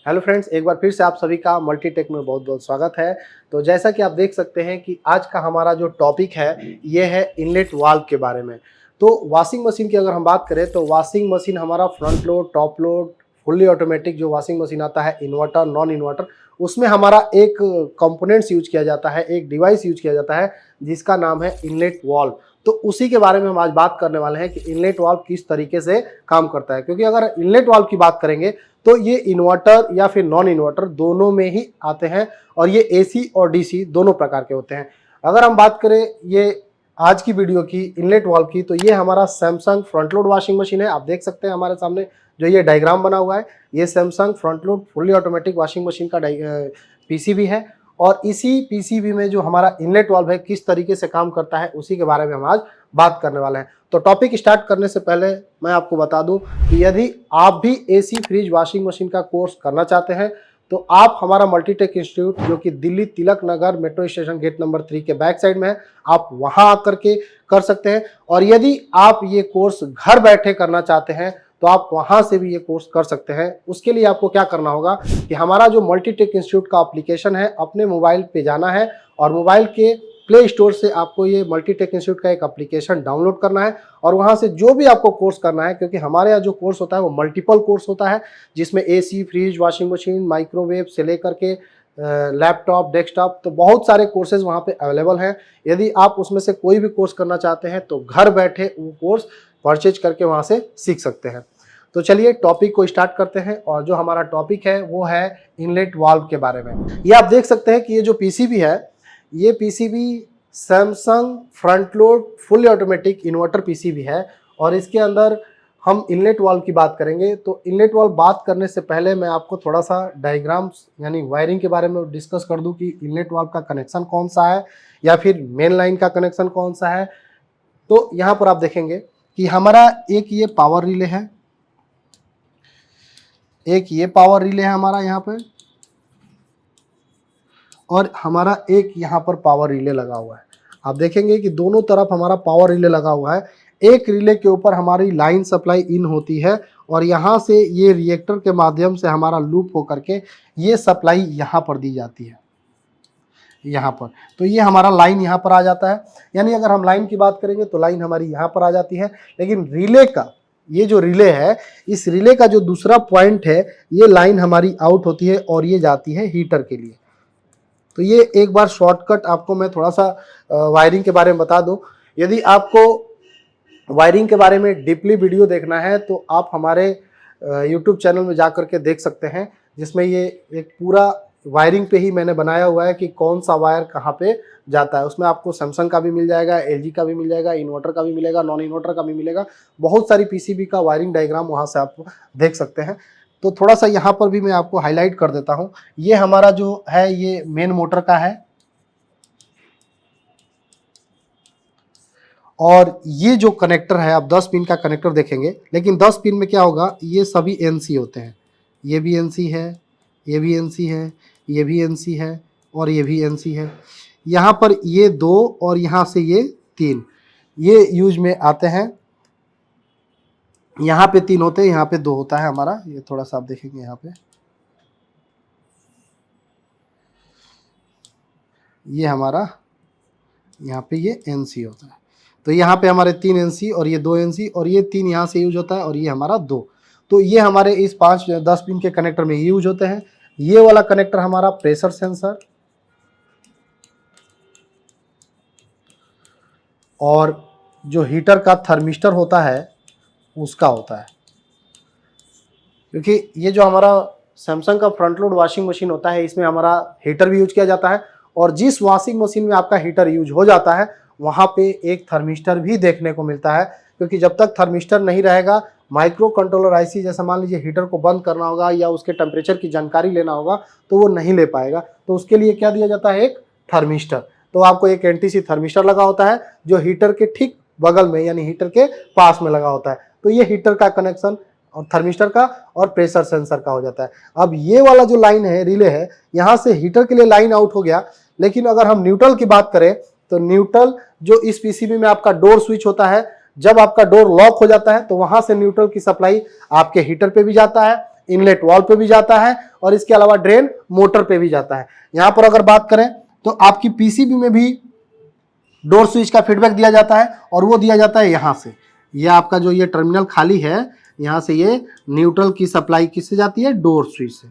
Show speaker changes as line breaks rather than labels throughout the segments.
Hello friends, एक बार फिर से आप सभी का मल्टीटेक में बहुत बहुत स्वागत है। तो जैसा कि आप देख सकते हैं कि आज का हमारा जो टॉपिक है ये है इनलेट वाल्व के बारे में। तो वॉशिंग मशीन की अगर हम बात करें तो वॉशिंग मशीन हमारा front load, top load, fully automatic जो वॉशिंग मशीन आता है, इन्वर्टर, नॉन इन्वर्टर, उसमें हमारा एक कंपोनेंट्स यूज किया जाता है, एक डिवाइस यूज किया जाता है जिसका नाम है इनलेट वाल्व। तो उसी के बारे में हम आज बात करने वाले हैं कि इनलेट वाल्व किस तरीके से काम करता है। क्योंकि अगर इनलेट वाल्व की बात करेंगे तो ये इन्वर्टर या फिर नॉन इन्वर्टर दोनों में ही आते हैं और ये एसी और डीसी दोनों प्रकार के होते हैं। अगर हम बात करें ये आज की वीडियो की इनलेट वाल्व की, तो ये हमारा Samsung front load washing machine है। आप देख सकते हैं हमारे सामने जो ये डायग्राम बना हुआ है, ये Samsung front load fully automatic washing machine का पीसीबी है। और इसी पीसीबी में जो हमारा इनलेट वाल्व है किस तरीके से काम करता है उसी के बारे में हम आज बात करने वाले हैं। तो टॉपिक स्टार्ट करने से पहले मैं आपको बता दूं कि यदि आप भी एसी, फ्रिज, वॉशिंग मशीन का कोर्स करना चाहते हैं तो आप हमारा मल्टीटेक इंस्टीट्यूट जो कि Delhi Tilak Nagar metro station gate number 3 के बैक साइड में है, आप वहां आकर के कर सकते हैं। और यदि आप ये कोर्स घर बैठे करना चाहते हैं तो आप वहां से भी ये कोर्स कर सकते हैं। उसके लिए आपको क्या करना होगा कि हमारा जो मल्टीटेक इंस्टीट्यूट का एप्लीकेशन है, अपने मोबाइल पे जाना है और मोबाइल के प्ले स्टोर से आपको ये मल्टीटेक इंस्टीट्यूट का एक एप्लीकेशन डाउनलोड करना है और वहां से जो भी आपको कोर्स करना है, क्योंकि हमारे यहाँ जो कोर्स होता है वो मल्टीपल कोर्स होता है जिसमें AC, fridge, washing machine, microwave से लेकर के लैपटॉप, डेस्कटॉप, तो बहुत सारे कोर्सेज वहाँ पे अवेलेबल हैं। यदि आप उसमें से कोई भी कोर्स करना चाहते हैं तो घर बैठे वो कोर्स परचेज करके वहाँ से सीख सकते हैं। तो चलिए टॉपिक को स्टार्ट करते हैं और जो हमारा टॉपिक है वो है इनलेट वाल्व के बारे में। ये आप देख सकते हैं कि ये जो पीसीबी है, ये PCB Samsung front load full automatic inverter PCB है और इसके अंदर हम इनलेट वाल्व की बात करेंगे। तो इनलेट वाल्व बात करने से पहले मैं आपको थोड़ा सा डायग्राम्स यानी वायरिंग के बारे में डिस्कस कर दूं कि इनलेट वाल्व का कनेक्शन कौन सा है या फिर मेन लाइन का कनेक्शन कौन सा है। तो यहाँ पर आप देखेंगे कि हमारा एक ये पावर रिले है, एक ये पावर रिले है हमारा यहाँ पे, और हमारा एक यहाँ पर पावर रिले लगा हुआ है। आप देखेंगे कि दोनों तरफ हमारा पावर रिले लगा हुआ है। एक रिले के ऊपर हमारी लाइन सप्लाई इन होती है और यहाँ से ये रिएक्टर के माध्यम से हमारा लूप होकर के ये सप्लाई यहाँ पर दी जाती है, यहाँ पर। तो ये हमारा लाइन यहाँ पर आ जाता है। यानी अगर हम लाइन की बात करेंगे तो लाइन हमारी यहाँ पर आ जाती है, लेकिन रिले का ये जो रिले है, इस रिले का जो दूसरा पॉइंट है, ये लाइन हमारी आउट होती है और ये जाती है हीटर के लिए। तो ये एक बार शॉर्टकट आपको मैं थोड़ा सा वायरिंग के बारे में बता दूं। यदि आपको वायरिंग के बारे में डीपली वीडियो देखना है तो आप हमारे यूट्यूब चैनल में जा कर के देख सकते हैं, जिसमें ये एक पूरा वायरिंग पे ही मैंने बनाया हुआ है कि कौन सा वायर कहाँ पे जाता है। उसमें आपको सैमसंग का भी मिल जाएगा, एलजी का भी मिल जाएगा, इन्वर्टर का भी मिलेगा, नॉन इन्वर्टर का भी मिलेगा। बहुत सारी पीसीबी का वायरिंग डायग्राम वहाँ से आप देख सकते हैं। तो थोड़ा सा यहाँ पर भी मैं आपको हाईलाइट कर देता हूँ। ये हमारा जो है ये मेन मोटर का है और ये जो कनेक्टर है, आप 10 पिन का कनेक्टर देखेंगे, लेकिन 10 पिन में क्या होगा, ये सभी एनसी होते हैं। ये भी एनसी है, ये भी एनसी है, ये भी एनसी है और ये भी एनसी है। यहाँ पर ये 2 और यहाँ से ये 3 ये यूज में आते हैं। यहाँ पे 3 होते हैं, यहाँ पे 2 होता है हमारा। ये थोड़ा सा आप देखेंगे यहाँ पे, ये हमारा यहाँ पे ये एनसी होता है। तो यहाँ पे हमारे 3 एनसी और ये 2 एनसी और ये 3 यहाँ से यूज होता है और ये हमारा 2। तो ये हमारे इस 5-10 पिन के कनेक्टर में यूज होते हैं। ये वाला कनेक्टर हमारा प्रेशर सेंसर और जो हीटर का थर्मिस्टर होता है उसका होता है। क्योंकि ये जो हमारा सैमसंग का फ्रंट लोड वॉशिंग मशीन होता है, इसमें हमारा हीटर भी यूज किया जाता है और जिस वॉशिंग मशीन में आपका हीटर यूज हो जाता है वहाँ पे एक थर्मिस्टर भी देखने को मिलता है। क्योंकि जब तक थर्मिस्टर नहीं रहेगा, माइक्रो कंट्रोलर आईसी, जैसे मान लीजिए हीटर को बंद करना होगा या उसके टेम्परेचर की जानकारी लेना होगा तो वो नहीं ले पाएगा। तो उसके लिए क्या दिया जाता है, एक थर्मिस्टर। तो आपको एक एनटीसी थर्मिस्टर लगा होता है जो हीटर के ठीक बगल में यानी हीटर के पास में लगा होता है। तो ये हीटर का कनेक्शन और थर्मिस्टर का और प्रेशर सेंसर का हो जाता है। अब ये वाला जो लाइन है, रिले है, यहाँ से हीटर के लिए लाइन आउट हो गया। लेकिन अगर हम न्यूट्रल की बात करें तो न्यूट्रल जो इस पीसीबी में आपका डोर स्विच होता है, जब आपका डोर लॉक हो जाता है तो वहां से न्यूट्रल की सप्लाई आपके हीटर पे भी जाता है, इनलेट वाल्व पे भी जाता है और इसके अलावा ड्रेन मोटर पे भी जाता है। यहाँ पर अगर बात करें तो आपकी पीसीबी में भी डोर स्विच का फीडबैक दिया जाता है और वो दिया जाता है यहाँ से। ये आपका जो ये टर्मिनल खाली है, यहाँ से ये न्यूट्रल की सप्लाई किससे जाती है, डोर स्विच से।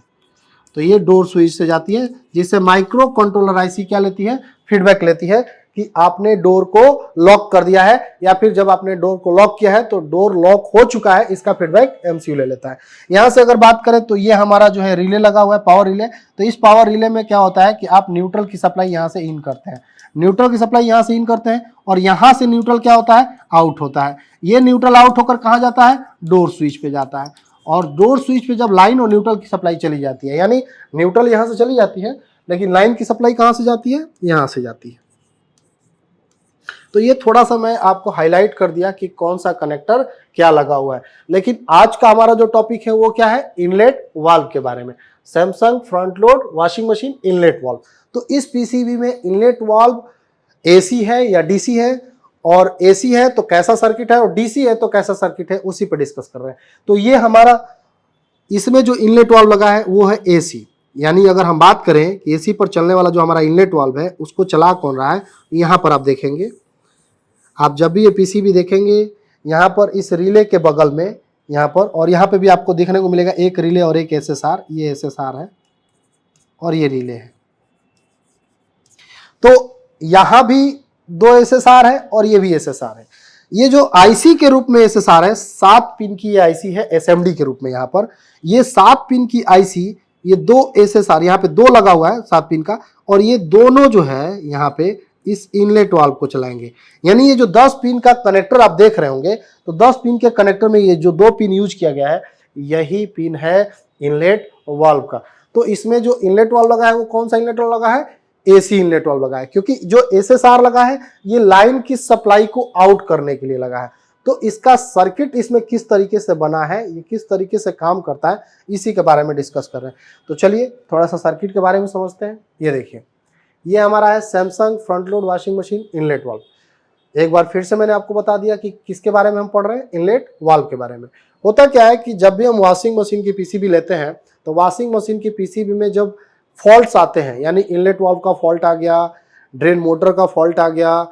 तो ये डोर स्विच से जाती है, जिससे माइक्रो कंट्रोलर आईसी क्या लेती है, फीडबैक लेती है कि आपने डोर को लॉक कर दिया है, या फिर जब आपने डोर को लॉक किया है तो डोर लॉक हो चुका है, इसका फीडबैक एमसीयू ले लेता है। यहां से अगर बात करें तो ये हमारा जो है रिले लगा हुआ है, पावर रिले। तो इस पावर रिले में क्या होता है कि आप न्यूट्रल की सप्लाई यहां से इन करते हैं, न्यूट्रल की सप्लाई यहां से इन करते हैं, और यहां से न्यूट्रल क्या होता है, आउट होता है। ये न्यूट्रल आउट होकर कहां जाता है, डोर स्विच पे जाता है। और डोर स्विच पे जब लाइन और न्यूट्रल की सप्लाई चली जाती है, यानी न्यूट्रल यहां से चली जाती है, लेकिन लाइन की सप्लाई कहां से जाती है, यहां से जाती है। तो ये थोड़ा सा मैं आपको हाईलाइट कर दिया कि कौन सा कनेक्टर क्या लगा हुआ है। लेकिन आज का हमारा जो टॉपिक है वो क्या है, इनलेट वाल्व के बारे में। Samsung front load washing machine inlet valve. तो इस पीसीबी में इनलेट वाल्व एसी है या डीसी है, और एसी है तो कैसा सर्किट है, और डीसी है तो कैसा सर्किट है, उसी पे डिस्कस कर रहे हैं। तो ये हमारा इसमें जो इनलेट वाल्व लगा है वो है एसी, यानी अगर हम बात करें कि एसी पर चलने वाला जो हमारा इनलेट वाल्व है उसको चला कौन रहा है, यहाँ पर आप देखेंगे। आप जब भी ये पीसीबी देखेंगे यहाँ पर इस रिले के बगल में, यहाँ पर और यहाँ पे भी आपको देखने को मिलेगा एक रिले और एक एसएसआर। ये एसएसआर है और ये रिले है। तो यहाँ भी दो एसएसआर है और ये भी एसएसआर है। ये जो आईसी के रूप में एसएसआर है, 7 पिन की आईसी है एसएमडी के रूप में। यहाँ पर ये 7 पिन की आईसी, ये दो एसएसआर यहाँ पे 2 लगा हुआ है 7 पिन का, और ये दोनों जो है यहाँ पे इस इनलेट वाल्व को चलाएंगे। यानी ये जो 10 पिन का कनेक्टर आप देख रहे होंगे, तो 10 पिन के कनेक्टर में ये जो 2 पिन यूज किया गया है, यही पिन है इनलेट वाल्व का। तो इसमें जो इनलेट वाल्व लगा है वो कौन सा इनलेट वाल्व लगा है, एसी इनलेट वाल्व लगा है, क्योंकि जो एसएसआर लगा है ये लाइन की सप्लाई को आउट करने के लिए लगा है। तो इसका सर्किट इसमें किस तरीके से बना है, ये किस तरीके से काम करता है, इसी के बारे में डिस्कस कर रहे हैं। तो चलिए थोड़ा सा सर्किट के बारे में समझते हैं। ये देखिए, ये हमारा है Samsung front load washing machine inlet valve. एक बार फिर से मैंने आपको बता दिया कि किसके बारे में हम पढ़ रहे हैं, इनलेट वाल्व के बारे में। होता क्या है कि जब भी हम वॉशिंग मशीन की पीसीबी लेते हैं तो वॉशिंग मशीन की पीसीबी में जब फॉल्ट्स आते हैं, यानी इनलेट वाल्व का फॉल्ट आ गया, ड्रेन मोटर का फॉल्ट आ गया,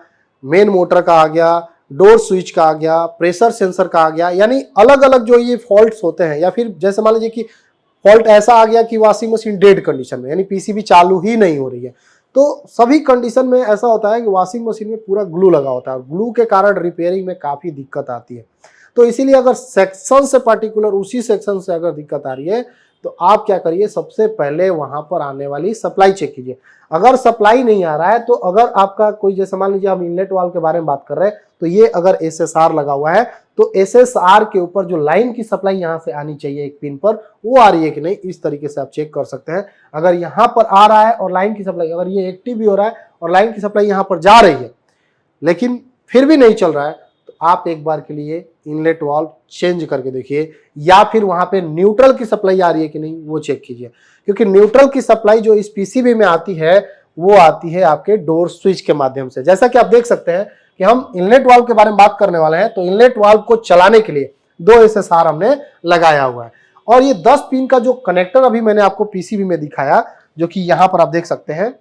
मेन मोटर का आ गया, डोर स्विच का आ गया, प्रेशर सेंसर का आ गया, यानी अलग अलग जो ये फॉल्ट्स होते हैं, या फिर जैसे मान लीजिए कि फॉल्ट ऐसा आ गया कि वॉशिंग मशीन डेड कंडीशन में, यानी पीसीबी चालू ही नहीं हो रही है, तो सभी कंडीशन में ऐसा होता है कि वॉशिंग मशीन में पूरा ग्लू लगा होता है, ग्लू के कारण रिपेयरिंग में काफ़ी दिक्कत आती है। तो इसीलिए अगर सेक्शन से पार्टिकुलर उसी सेक्शन से अगर दिक्कत आ रही है तो आप क्या करिए, सबसे पहले वहां पर आने वाली सप्लाई चेक कीजिए। अगर सप्लाई नहीं आ रहा है तो अगर आपका कोई, जैसे मान लीजिए हम इनलेट वाल्व के बारे में बात कर रहे हैं, तो ये अगर एसएसआर लगा हुआ है तो एसएसआर के ऊपर जो लाइन की सप्लाई यहाँ से आनी चाहिए एक पिन पर, वो आ रही है कि नहीं, इस तरीके से आप चेक कर सकते हैं। अगर यहाँ पर आ रहा है और लाइन की सप्लाई, अगर ये एक्टिव भी हो रहा है और लाइन की सप्लाई यहाँ पर जा रही है लेकिन फिर भी नहीं चल रहा है, तो आप एक बार के लिए इनलेट वाल्व चेंज करके देखिए, या फिर वहां पे न्यूट्रल की सप्लाई आ रही है कि नहीं वो चेक कीजिए। क्योंकि न्यूट्रल की सप्लाई जो इस पीसीबी में आती है वो आती है आपके डोर स्विच के माध्यम से। जैसा कि आप देख सकते हैं कि हम इनलेट वाल्व के बारे में बात करने वाले हैं, तो इनलेट वाल्व को चलाने के लिए 2 एसएसआर हमने लगाया हुआ है, और ये 10 पिन का जो कनेक्टर अभी मैंने आपको पीसीबी में दिखाया, जो कि यहां पर आप देख सकते हैं,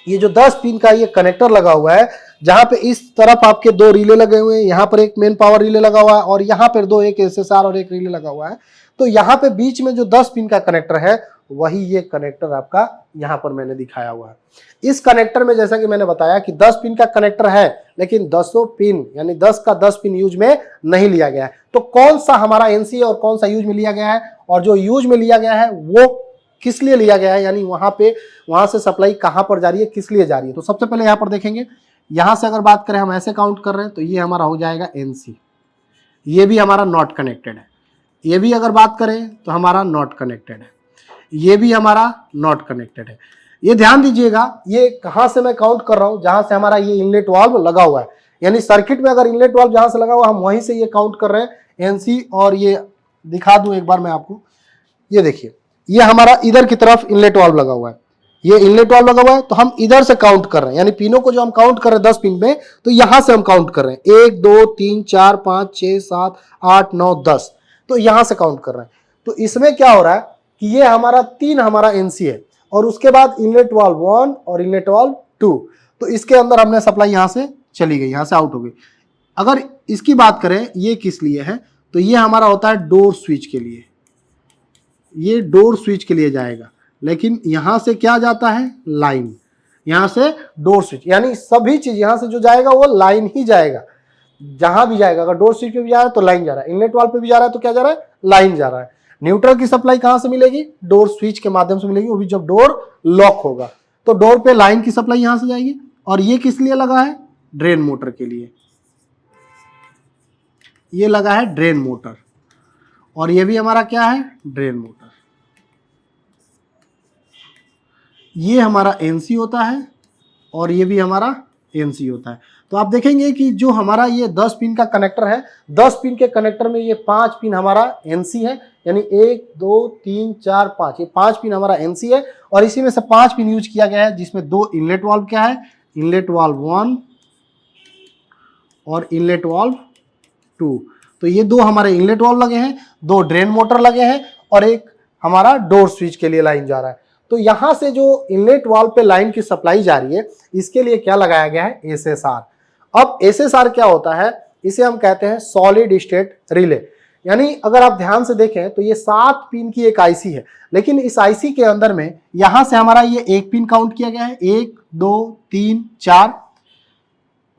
ये जो 10 पिन का ये कनेक्टर लगा हुआ है, जहां पे इस तरफ आपके 2 रिले लगे हुए हैं, यहाँ पर एक मेन पावर रिले लगा हुआ है और यहाँ पर 2 एक एसएसआर और एक रिले लगा हुआ है। तो यहाँ पे बीच में जो 10 पिन का कनेक्टर है वही ये कनेक्टर आपका यहाँ पर मैंने दिखाया हुआ है। इस कनेक्टर में जैसा कि मैंने बताया कि 10 पिन का कनेक्टर है, लेकिन 10 पिन यानी 10 का 10 पिन यूज में नहीं लिया गया है। तो कौन सा हमारा एनसी और कौन सा यूज में लिया गया है, और जो यूज में लिया गया है वो किस लिए लिया गया है, यानी वहां से सप्लाई कहां पर जा रही है, किस लिए जा रही है। तो सबसे पहले यहां पर देखेंगे, यहां से अगर बात करें हम ऐसे काउंट कर रहे हैं तो ये हमारा हो जाएगा एनसी, ये भी हमारा नॉट कनेक्टेड है। ये भी अगर बात करें तो हमारा नॉट कनेक्टेड है, ये भी हमारा नॉट कनेक्टेड है। ये ध्यान दीजिएगा, ये कहां से मैं काउंट कर रहा हूं, जहां से हमारा ये इनलेट वाल्व लगा हुआ है, यानी सर्किट में अगर इनलेट वाल्व जहां से लगा हुआ हम वहीं से ये काउंट कर रहे हैं एनसी। और ये दिखा दूं एक बार मैं आपको, ये देखिए, ये हमारा इधर की तरफ इनलेट वाल्व लगा हुआ है, ये इनलेट वाल्व लगा हुआ है, तो हम इधर से काउंट कर रहे हैं, यानी पिनों को जो हम काउंट कर रहे हैं 10 पिन में, तो यहां से हम काउंट कर रहे हैं 1 2 3 4 5 6 7 8 9 10, तो यहां से काउंट कर रहे हैं। तो इसमें क्या हो रहा है कि ये हमारा 3 हमारा एनसी है और उसके बाद इनलेट वाल्व 1 और इनलेट वाल्व 2, तो इसके अंदर हमने सप्लाई यहां से चली गई, यहां से आउट हो गई। अगर इसकी बात करें ये किस लिए है, तो ये हमारा होता है डोर स्विच के लिए, ये डोर स्विच के लिए जाएगा। लेकिन यहां से क्या जाता है, लाइन, यहां से डोर स्विच, यानी सभी चीज यहां से जो जाएगा वो लाइन ही जाएगा, जहां भी जाएगा। अगर डोर स्विच पे भी जा रहा है तो लाइन जा रहा है, इनलेट वाल्व पे भी जा रहा है तो क्या जा रहा है, लाइन जा रहा है। न्यूट्रल की सप्लाई कहां से मिलेगी, डोर स्विच के माध्यम से मिलेगी, वो भी जब डोर लॉक होगा। तो डोर पे लाइन की सप्लाई यहां से जाएगी। और ये किस लिए लगा है, ड्रेन मोटर के लिए, ये लगा है ड्रेन मोटर, और ये भी हमारा क्या है, ड्रेन मोटर। ये हमारा एनसी होता है और ये भी हमारा एनसी होता है। तो आप देखेंगे कि जो हमारा ये 10 पिन का कनेक्टर है, 10 पिन के कनेक्टर में ये 5 पिन हमारा एनसी है, यानी 1 2 3 4 5, ये 5 पिन हमारा एनसी है। और इसी में से 5 पिन यूज किया गया है, जिसमें 2 इनलेट वाल्व क्या है, इनलेट वाल्व 1 और इनलेट वाल्व 2। तो ये 2 हमारे इनलेट वाल्व लगे हैं, 2 ड्रेन मोटर लगे हैं और एक हमारा डोर स्विच के लिए लाइन जा रहा है। तो यहां से जो इनलेट वाल्व पे लाइन की सप्लाई जा रही है, इसके लिए क्या लगाया गया है, एसएसआर। अब एसएसआर क्या होता है, इसे हम कहते हैं सॉलिड स्टेट रिले। यानी अगर आप ध्यान से देखें तो ये 7 पिन की एक आईसी है, लेकिन इस आईसी के अंदर में यहां से हमारा ये 1 पिन काउंट किया गया है, 1 2 3 4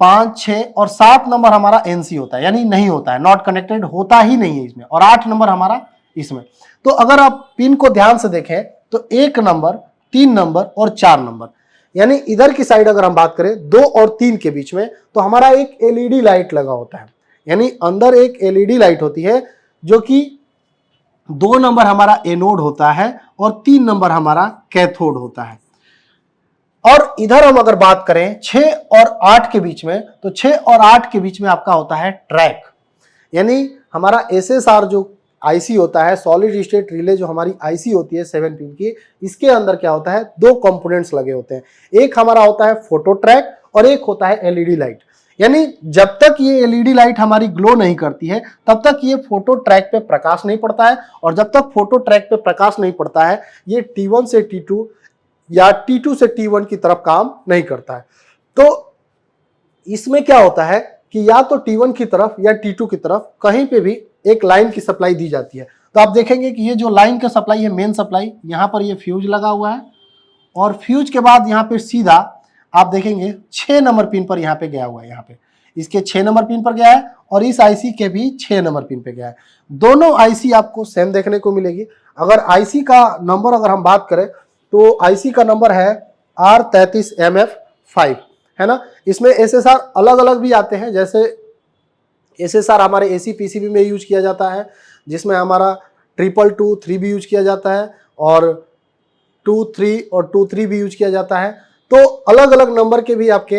5 6 और 7 नंबर हमारा एनसी होता है, यानी नहीं होता है, नॉट कनेक्टेड, होता ही नहीं है इसमें, और 8 नंबर हमारा इसमें। तो अगर आप पिन को ध्यान से देखें तो 1 नंबर, 3 नंबर और 4 नंबर, यानी इधर की साइड अगर हम बात करें 2 और 3 के बीच में, तो हमारा एक एलईडी लाइट लगा होता है, यानी अंदर एक एलईडी लाइट होती है, जो कि 2 नंबर हमारा एनोड होता है और 3 नंबर हमारा कैथोड होता है। और इधर हम अगर बात करें 6 और 8 के बीच में, तो 6 और 8 के बीच में आपका होता है ट्रैक, यानी हमारा एसएसआर जो आईसी होता है, सॉलिड स्टेट रिले जो हमारी आईसी होती है 7 पिन की, इसके अंदर क्या होता है, 2 कंपोनेंट्स लगे होते हैं। एक हमारा होता है फोटो ट्रैक और एक होता है एलईडी लाइट। यानी जब तक ये एलईडी लाइट हमारी ग्लो नहीं करती है, तब तक ये फोटो ट्रैक पे प्रकाश नहीं पड़ता है, और जब तक फोटो ट्रैक पे प्रकाश नहीं पड़ता है, ये T1 से T2 या T2 से T1 की तरफ काम नहीं करता है। तो इसमें क्या होता है कि या तो T1 की तरफ या T2 की तरफ कहीं पे भी एक लाइन की सप्लाई दी जाती है। तो आप देखेंगे कि ये जो लाइन का सप्लाई है, मेन सप्लाई, यहाँ पर ये फ्यूज लगा हुआ है, और फ्यूज के बाद यहाँ पे सीधा आप देखेंगे 6 नंबर पिन पर यहाँ पे गया हुआ है, यहाँ पे इसके 6 नंबर पिन पर गया है, और इस आईसी के भी 6 नंबर पिन पे गया है। दोनों आईसी आपको सेम देखने को मिलेगी। अगर आईसी का नंबर अगर हम बात करें तो आईसी का नंबर है R33MF5, है ना। इसमें एसएसआर अलग अलग भी आते हैं, जैसे एसएसआर हमारे एसी पीसीबी में यूज किया जाता है, जिसमें हमारा 22223 भी यूज किया जाता है, और 23 और 23 भी यूज किया जाता है। तो अलग अलग नंबर के भी आपके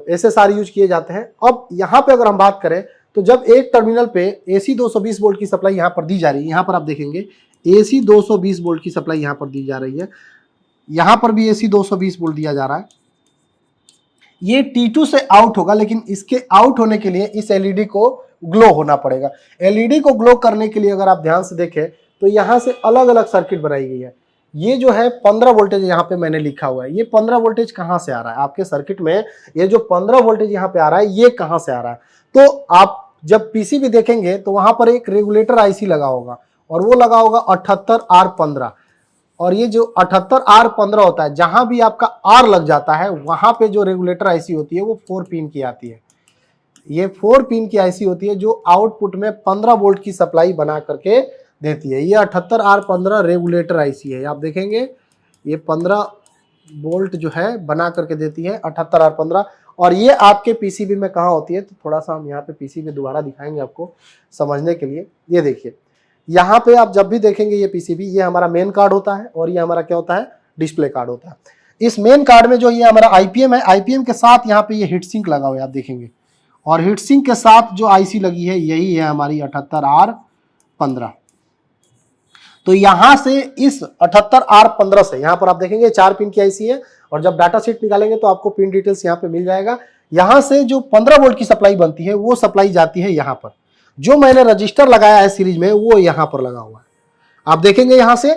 एसएसआर यूज किए जाते हैं। अब यहाँ पे अगर हम बात करें तो जब एक टर्मिनल पे एसी 220 वोल्ट की सप्लाई यहाँ पर दी जा रही है, यहाँ पर आप देखेंगे एसी 220 वोल्ट की सप्लाई यहाँ पर दी जा रही है, यहाँ पर भी एसी 220 वोल्ट दिया जा रहा है। ये T2 से आउट होगा, लेकिन इसके आउट होने के लिए इस एलईडी को ग्लो होना पड़ेगा। एलईडी को ग्लो करने के लिए अगर आप ध्यान से देखें तो यहाँ से अलग अलग सर्किट बनाई गई है। ये जो है 15 वोल्टेज यहाँ पे मैंने लिखा हुआ है, ये 15 वोल्टेज कहाँ से आ रहा है आपके सर्किट में, ये जो 15 वोल्टेज यहाँ पे आ रहा है ये कहाँ से आ रहा है। तो आप जब पीसीबी देखेंगे तो वहां पर एक रेगुलेटर आईसी लगा होगा, और वो लगा होगा 78R15, और ये जो 78R15 होता है, जहां भी आपका R लग जाता है वहां पे जो रेगुलेटर आईसी होती है वो 4 पिन की आती है। ये 4 पिन की आईसी होती है जो आउटपुट में 15 वोल्ट की सप्लाई बना करके देती है। ये 78R15 रेगुलेटर आईसी है, आप देखेंगे ये 15 वोल्ट जो है बना करके देती है 78R15। और ये आपके पीसीबी में कहाँ होती है, तो थोड़ा सा हम यहाँ पे पीसीबी दोबारा दिखाएंगे आपको समझने के लिए। ये देखिए यहाँ पे आप जब भी देखेंगे ये पीसीबी, ये हमारा मेन कार्ड होता है और ये हमारा क्या होता है, डिस्प्ले कार्ड होता है। इस मेन कार्ड में जो ये हमारा आईपीएम है, आईपीएम के साथ यहाँ पे ये हीट सिंक लगा हुआ है, आप देखेंगे, और हीट सिंक के साथ जो आईसी लगी है यही है हमारी 78R15। तो यहाँ से इस 78R15 से यहाँ पर आप देखेंगे 4 पिन की आईसी है, और जब डाटा शीट निकालेंगे तो आपको पिन डिटेल्स यहाँ पे मिल जाएगा। यहाँ से जो 15 वोल्ट की सप्लाई बनती है वो सप्लाई जाती है यहाँ पर। जो मैंने रजिस्टर लगाया है सीरीज में वो यहाँ पर लगा हुआ है, आप देखेंगे यहां से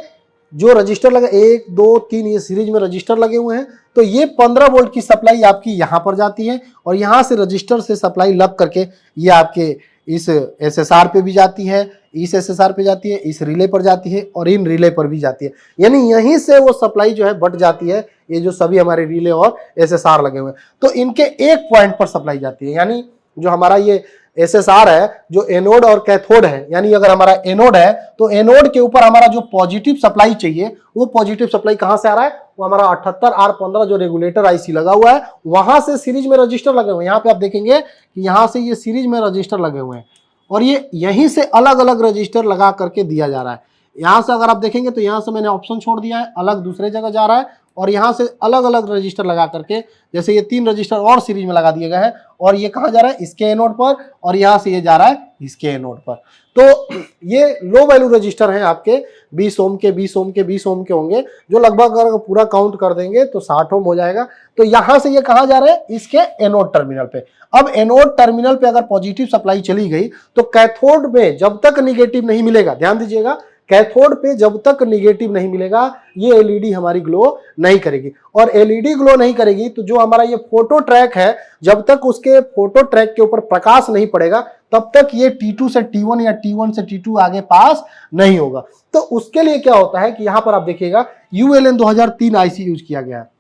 जो रजिस्टर लगे 1 2 3 ये सीरीज में रजिस्टर लगे हुए हैं, तो ये 15 वोल्ट की सप्लाई आपकी यहां पर जाती है और यहां से रजिस्टर से सप्लाई लग करके ये आपके इस एसएसआर पे भी जाती है, इस एसएसआर पे जाती है, इस रिले पर जाती है और इन रिले पर भी जाती है। यानी यहीं से वो सप्लाई जो है बट जाती है, ये जो सभी हमारे रिले और एसएसआर लगे हुए हैं, तो इनके एक पॉइंट पर सप्लाई जाती है। यानी जो हमारा ये एसएसआर है, जो एनोड और कैथोड है, यानी अगर हमारा एनोड है तो एनोड के ऊपर हमारा जो पॉजिटिव सप्लाई चाहिए वो पॉजिटिव सप्लाई कहां से आ रहा है, वो हमारा 78R15 जो रेगुलेटर आईसी लगा हुआ है वहां से सीरीज में रजिस्टर लगे हुए हैं। यहाँ पे आप देखेंगे कि यहां से ये सीरीज में रजिस्टर लगे हुए हैं और ये यहीं से अलग अलग रजिस्टर लगा करके दिया जा रहा है। यहां से अगर आप देखेंगे तो यहां से मैंने ऑप्शन छोड़ दिया है, अलग दूसरे जगह जा रहा है और यहां से अलग अलग रजिस्टर लगा करके, जैसे ये 3 रजिस्टर और सीरीज में लगा दिए गए हैं और ये कहां जा रहा है, इसके एनोड पर, और यहां से ये जा रहा है इसके एनोड पर। तो ये लो वैल्यू रजिस्टर हैं आपके 20 ओम के 20 ओम के 20 ओम के होंगे, जो लगभग अगर पूरा काउंट कर देंगे तो 60 ओम हो जाएगा। तो यहां से ये कहां जा रहे हैं, इसके एनोड टर्मिनल पे। अब एनोड टर्मिनल पे अगर पॉजिटिव सप्लाई चली गई तो कैथोड में जब तक निगेटिव नहीं मिलेगा, ध्यान दीजिएगा, कैथोड पे जब तक निगेटिव नहीं मिलेगा ये एलईडी हमारी ग्लो नहीं करेगी। और एलईडी ग्लो नहीं करेगी तो जो हमारा ये फोटो ट्रैक है, जब तक उसके फोटो ट्रैक के ऊपर प्रकाश नहीं पड़ेगा तब तक ये T2 से T1 या T1 से T2 आगे पास नहीं होगा। तो उसके लिए क्या होता है कि यहां पर आप देखिएगा ULN 2003 आईसी यूज किया गया है।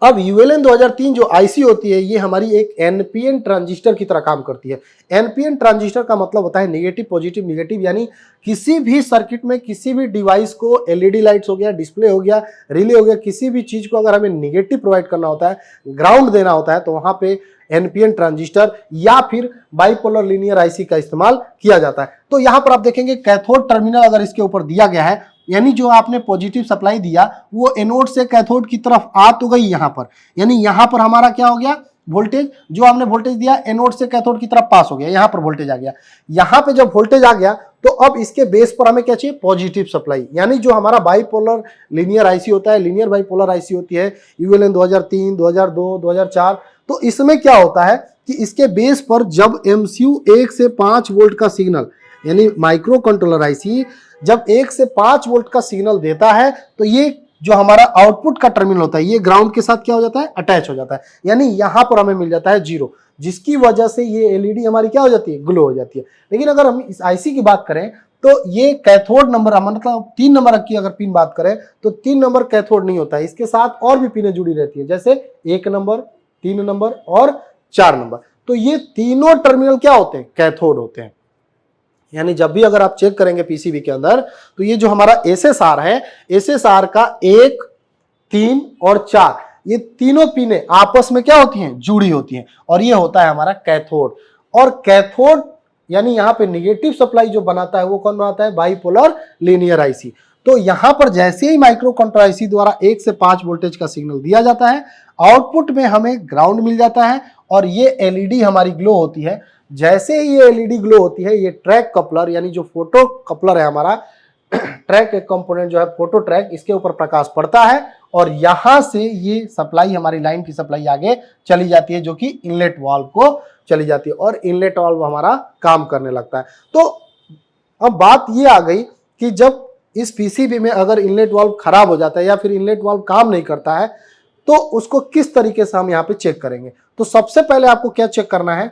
अब ULN 2003 जो आईसी होती है ये हमारी एक एनपीएन ट्रांजिस्टर की तरह काम करती है। एनपीएन ट्रांजिस्टर का मतलब होता है नेगेटिव पॉजिटिव नेगेटिव, यानी किसी भी सर्किट में किसी भी डिवाइस को, एलईडी लाइट्स हो गया, डिस्प्ले हो गया, रिले हो गया, किसी भी चीज को अगर हमें नेगेटिव प्रोवाइड करना होता है, ग्राउंड देना होता है, तो वहां पे एनपीएन ट्रांजिस्टर या फिर बाइपोलर लीनियर आईसी का इस्तेमाल किया जाता है। तो यहां पर आप देखेंगे कैथोड टर्मिनल अगर इसके ऊपर दिया गया है, यानी जो आपने पॉजिटिव सप्लाई दिया वो एनोड से कैथोड की तरफ आ तो गई यहां पर, यानी यहां पर हमारा क्या हो गया, वोल्टेज जो आपने वोल्टेज दिया एनोड से कैथोड की तरफ पास हो गया, यहां पर वोल्टेज आ गया। यहां पे जब वोल्टेज आ गया तो अब इसके बेस पर हमें क्या चाहिए, पॉजिटिव सप्लाई। यानी जो हमारा बाइपोलर लीनियर आईसी होता है, लीनियर बाइपोलर आईसी होती है ULN 2003 2002 2004, तो इसमें क्या होता है कि इसके बेस पर जब MCU 1 से 5 वोल्ट का सिग्नल, यानी माइक्रो कंट्रोलर आईसी जब 1 से 5 वोल्ट का सिग्नल देता है तो ये जो हमारा आउटपुट का टर्मिनल होता है ये ग्राउंड के साथ क्या हो जाता है, अटैच हो जाता है। यानी यहां पर हमें मिल जाता है 0, जिसकी वजह से ये एलईडी हमारी क्या हो जाती है, ग्लो हो जाती है। लेकिन अगर हम इस आईसी की बात करें तो ये कैथोड नंबर, मतलब 3 नंबर की अगर पिन बात करें तो 3 नंबर कैथोड नहीं होता है, इसके साथ और भी पिनें जुड़ी रहती है, जैसे 1 नंबर 3 नंबर और 4 नंबर। तो ये तीनों टर्मिनल क्या होते हैं, कैथोड होते हैं। यानी जब भी अगर आप चेक करेंगे पीसीबी के अंदर तो ये जो हमारा एसएसआर है, एसएसआर का 1 3 और 4 ये तीनों पिनें आपस में क्या होती हैं, जुड़ी होती हैं, और ये होता है हमारा कैथोड। और कैथोड यानी यहां पे नेगेटिव सप्लाई जो बनाता है वो कौन बनाता है, बाइपोलर लीनियर आईसी। तो यहां पर जैसे ही माइक्रो कंट्रोलर आईसी द्वारा 1 से 5 वोल्टेज का सिग्नल दिया जाता है, आउटपुट में हमें ग्राउंड मिल जाता है और ये एलईडी हमारी ग्लो होती है। जैसे ही ये एलईडी ग्लो होती है, ये ट्रैक कपलर यानी जो फोटो कपलर है हमारा ट्रैक एक कंपोनेंट जो है फोटो ट्रैक, इसके ऊपर प्रकाश पड़ता है और यहां से ये सप्लाई हमारी लाइन की सप्लाई आगे चली जाती है जो कि इनलेट वाल्व को चली जाती है और इनलेट वाल्व हमारा काम करने लगता है। तो अब बात ये आ गई कि जब इस पीसीबी में अगर इनलेट वाल्व खराब हो जाता है या फिर इनलेट वाल्व काम नहीं करता है तो उसको किस तरीके से हम यहाँ पे चेक करेंगे। तो सबसे पहले आपको क्या चेक करना है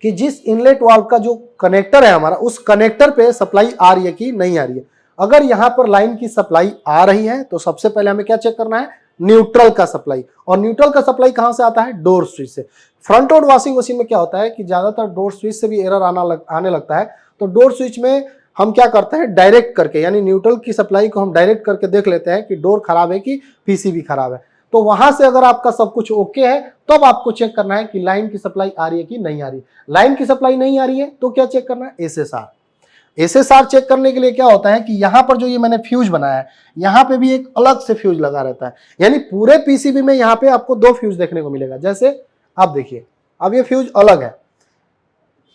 कि जिस इनलेट वाल्व का जो कनेक्टर है हमारा, उस कनेक्टर पे सप्लाई आ रही है कि नहीं आ रही है। अगर यहां पर लाइन की सप्लाई आ रही है तो सबसे पहले हमें क्या चेक करना है, न्यूट्रल का सप्लाई। और न्यूट्रल का सप्लाई कहां से आता है, डोर स्विच से। फ्रंट लोड वॉशिंग मशीन में क्या होता है कि ज्यादातर डोर स्विच से भी एरर आने लगता है। तो डोर स्विच में हम क्या करते हैं, डायरेक्ट करके यानी न्यूट्रल की सप्लाई को हम डायरेक्ट करके देख लेते हैं कि डोर खराब है कि पीसीबी खराब है। तो वहां से अगर आपका सब कुछ ओके है तब तो आपको चेक करना है कि लाइन की सप्लाई आ रही है कि नहीं आ रही है। लाइन की सप्लाई नहीं आ रही है तो क्या चेक करना है, एसएसआर। एसएसआर चेक करने के लिए क्या होता है कि यहां पर जो ये मैंने फ्यूज बनाया है यहां पे भी एक अलग से फ्यूज लगा रहता है। यानी पूरे पीसीबी में यहां पे आपको 2 फ्यूज देखने को मिलेगा। जैसे आप देखिए, अब ये फ्यूज अलग है,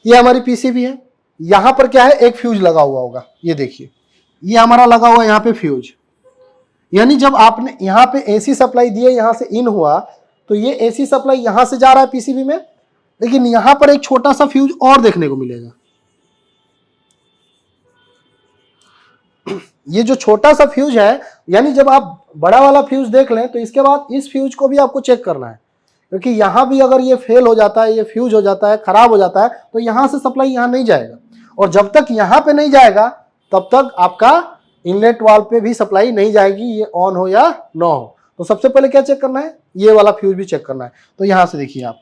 ये हमारी पीसीबी है, यहां पर क्या है, एक फ्यूज लगा हुआ होगा, ये देखिए ये हमारा लगा हुआ है यहाँ पे फ्यूज। यानी जब आपने यहां पे एसी सप्लाई दी है, यहां से इन हुआ तो ये एसी सप्लाई यहां से जा रहा है पीसीबी में, लेकिन यहां पर एक छोटा सा फ्यूज और देखने को मिलेगा। ये जो छोटा सा फ्यूज है, यानी जब आप बड़ा वाला फ्यूज देख लें तो इसके बाद इस फ्यूज को भी आपको चेक करना है, क्योंकि यहां भी अगर ये फेल हो जाता है, ये फ्यूज हो जाता है, खराब हो जाता है, तो यहां से सप्लाई यहां नहीं जाएगा, और जब तक यहां पे नहीं जाएगा तब तक आपका इनलेट वाल्व पे भी सप्लाई नहीं जाएगी, ये ऑन हो या ना हो। तो सबसे पहले क्या चेक करना है, ये वाला फ्यूज भी चेक करना है। तो यहां से देखिए आप,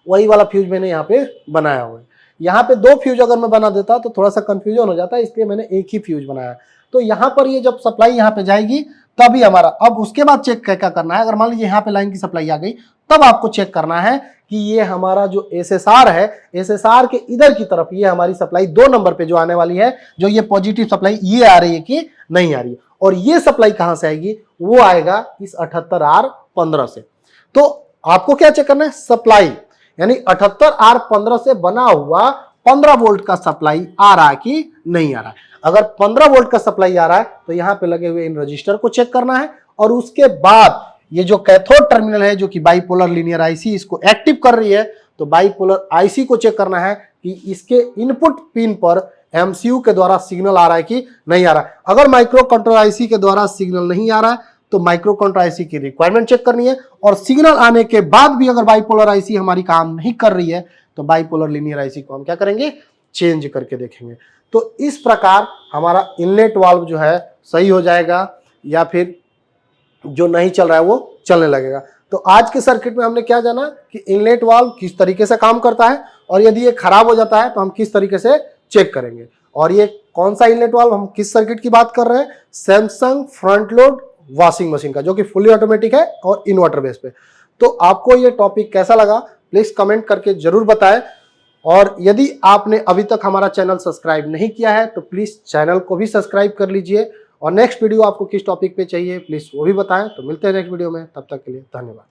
वही वाला फ्यूज मैंने यहाँ पे बनाया हुआ है। यहाँ पे दो फ्यूज अगर मैं बना देता तो थोड़ा सा कंफ्यूजन हो जाता है, इसलिए मैंने एक ही फ्यूज बनाया। तो यहाँ पर ये जब सप्लाई यहाँ पे जाएगी तभी हमारा, अब उसके बाद चेक क्या करना है, अगर मान लीजिए यहाँ पे लाइन की सप्लाई आ गई तब आपको चेक करना है कि ये हमारा जो एसएसआर है, एसएसआर के इधर की तरफ ये हमारी सप्लाई 2 नंबर पे जो आने वाली है, जो ये पॉजिटिव सप्लाई ये आ रही है कि नहीं आ रही है, और ये सप्लाई कहां से आएगी, वो आएगा इस 78R15 से। तो आपको क्या चेक करना है, सप्लाई, यानी 78R15 से बना हुआ 15 वोल्ट का सप्लाई आ रहा है कि नहीं आ रहा है। अगर 15 वोल्ट का सप्लाई आ रहा है तो यहां पे लगे हुए इन रजिस्टर को चेक करना है, और उसके बाद ये जो कैथोड टर्मिनल है जो कि बाइपोलर लीनियर आईसी इसको एक्टिव कर रही है, तो बाइपोलर आईसी को चेक करना है कि इसके इनपुट पिन पर एमसीयू के द्वारा सिग्नल आ रहा है कि नहीं आ रहा है। अगर माइक्रो कंट्रोलर आईसी के द्वारा सिग्नल नहीं आ रहा है तो माइक्रो कंट्रोलर आईसी की रिक्वायरमेंट चेक करनी है, और सिग्नल आने के बाद भी अगर बाइपोलर आईसी हमारी काम नहीं कर रही है तो बाइपोलर लीनियर आईसी को हम क्या करेंगे, चेंज करके देखेंगे। तो इस प्रकार हमारा इनलेट वाल्व जो है सही हो जाएगा, या फिर जो नहीं चल रहा है वो चलने लगेगा। तो आज के सर्किट में हमने क्या जाना कि इनलेट वाल्व किस तरीके से काम करता है, और यदि ये खराब हो जाता है तो हम किस तरीके से चेक करेंगे। और ये कौन सा इनलेट वाल्व, हम किस सर्किट की बात कर रहे हैं, Samsung front load washing machine का, जो कि फुली ऑटोमेटिक है और इन्वर्टर बेस पे। तो आपको ये टॉपिक कैसा लगा प्लीज कमेंट करके जरूर बताएं, और यदि आपने अभी तक हमारा चैनल सब्सक्राइब नहीं किया है तो प्लीज चैनल को भी सब्सक्राइब कर लीजिए, और नेक्स्ट वीडियो आपको किस टॉपिक पे चाहिए प्लीज वो भी बताएं। तो मिलते हैं नेक्स्ट वीडियो में, तब तक के लिए धन्यवाद।